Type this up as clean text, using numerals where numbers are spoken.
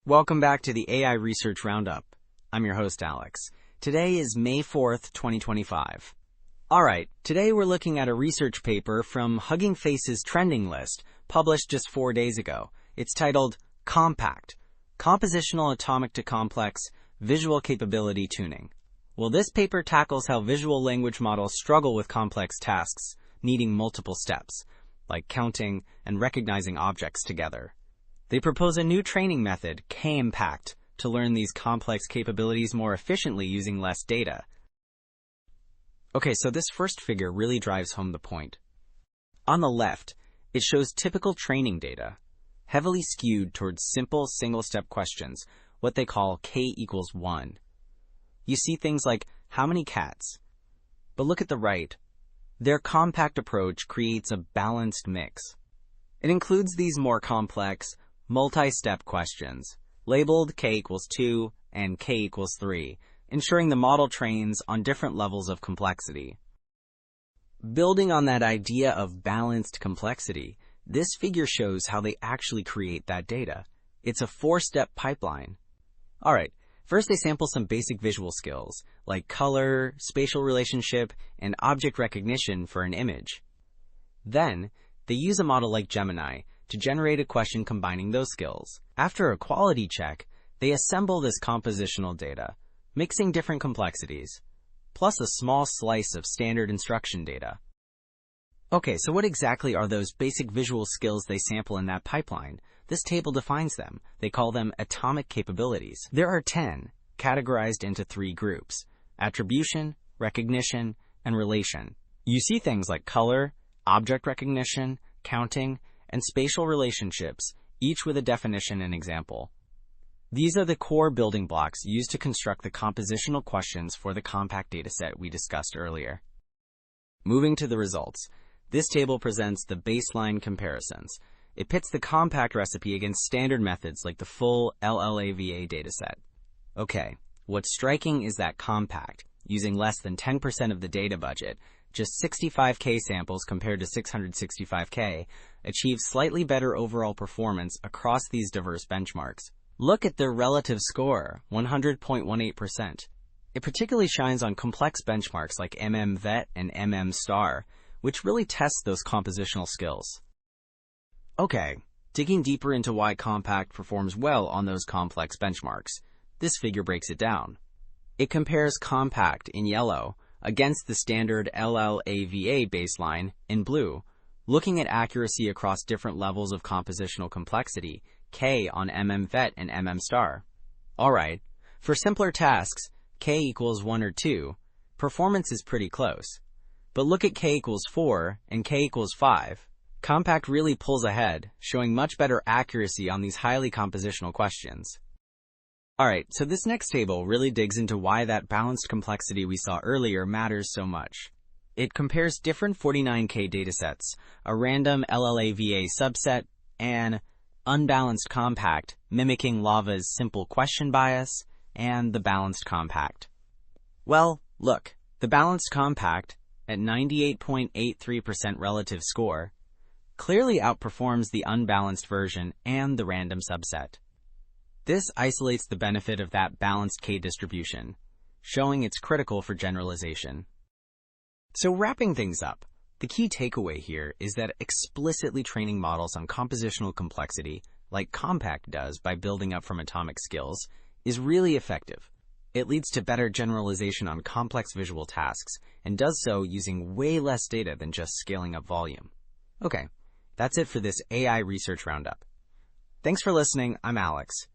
Welcome back to the AI Research Roundup. I'm your host, Alex. Today is May 4th, 2025. Alright, today we're looking at a research paper from Hugging Face's trending list, published just 4 days ago. It's titled COMPACT, Compositional Atomic to Complex Visual Capability Tuning. Well, this paper tackles how visual language models struggle with complex tasks, needing multiple steps, like counting and recognizing objects together. They propose a new training method, COMPACT, to learn these complex capabilities more efficiently using less data. Okay, so this first figure really drives home the point. On the left, it shows typical training data, heavily skewed towards simple single-step questions, what they call K equals 1. You see things like, how many cats? But look at the right. Their COMPACT approach creates a balanced mix. It includes these more complex, multi-step questions, labeled K equals 2 and K equals 3, ensuring the model trains on different levels of complexity. Building on that idea of balanced complexity, this figure shows how they actually create that data. It's a 4-step pipeline. Alright, first they sample some basic visual skills, like color, spatial relationship, and object recognition for an image. Then, they use a model like Gemini to generate a question combining those skills. After a quality check, they assemble this compositional data, mixing different complexities, plus a small slice of standard instruction data. Okay, so what exactly are those basic visual skills they sample in that pipeline? This table defines them. They call them atomic capabilities. There are 10, categorized into 3 groups: attribution, recognition, and relation. You see things like color, object recognition, counting, and spatial relationships, each with a definition and example. These are the core building blocks used to construct the compositional questions for the COMPACT dataset we discussed earlier. Moving to the results, this table presents the baseline comparisons. It pits the COMPACT recipe against standard methods like the full LLAVA dataset. Okay, what's striking is that COMPACT, using less than 10% of the data budget, just 65K samples compared to 665K, achieves slightly better overall performance across these diverse benchmarks. Look at their relative score, 100.18%. It particularly shines on complex benchmarks like MMVet and MM*, which really test those compositional skills. Okay, digging deeper into why COMPACT performs well on those complex benchmarks, this figure breaks it down. It compares COMPACT in yellow against the standard LLAVA baseline in blue, looking at accuracy across different levels of compositional complexity, K on MMVet and MM*. Alright, for simpler tasks, K equals 1 or 2, performance is pretty close. But look at K equals 4 and K equals 5. COMPACT really pulls ahead, showing much better accuracy on these highly compositional questions. Alright, so this next table really digs into why that balanced complexity we saw earlier matters so much. It compares different 49K datasets, a random LLAVA subset, and unbalanced COMPACT, mimicking Lava's simple question bias, and the balanced COMPACT. Well, look, the balanced COMPACT, at 98.83% relative score, clearly outperforms the unbalanced version and the random subset. This isolates the benefit of that balanced K distribution, showing it's critical for generalization. So wrapping things up, the key takeaway here is that explicitly training models on compositional complexity, like COMPACT does by building up from atomic skills, is really effective. It leads to better generalization on complex visual tasks, and does so using way less data than just scaling up volume. Okay, that's it for this AI Research Roundup. Thanks for listening. I'm Alex.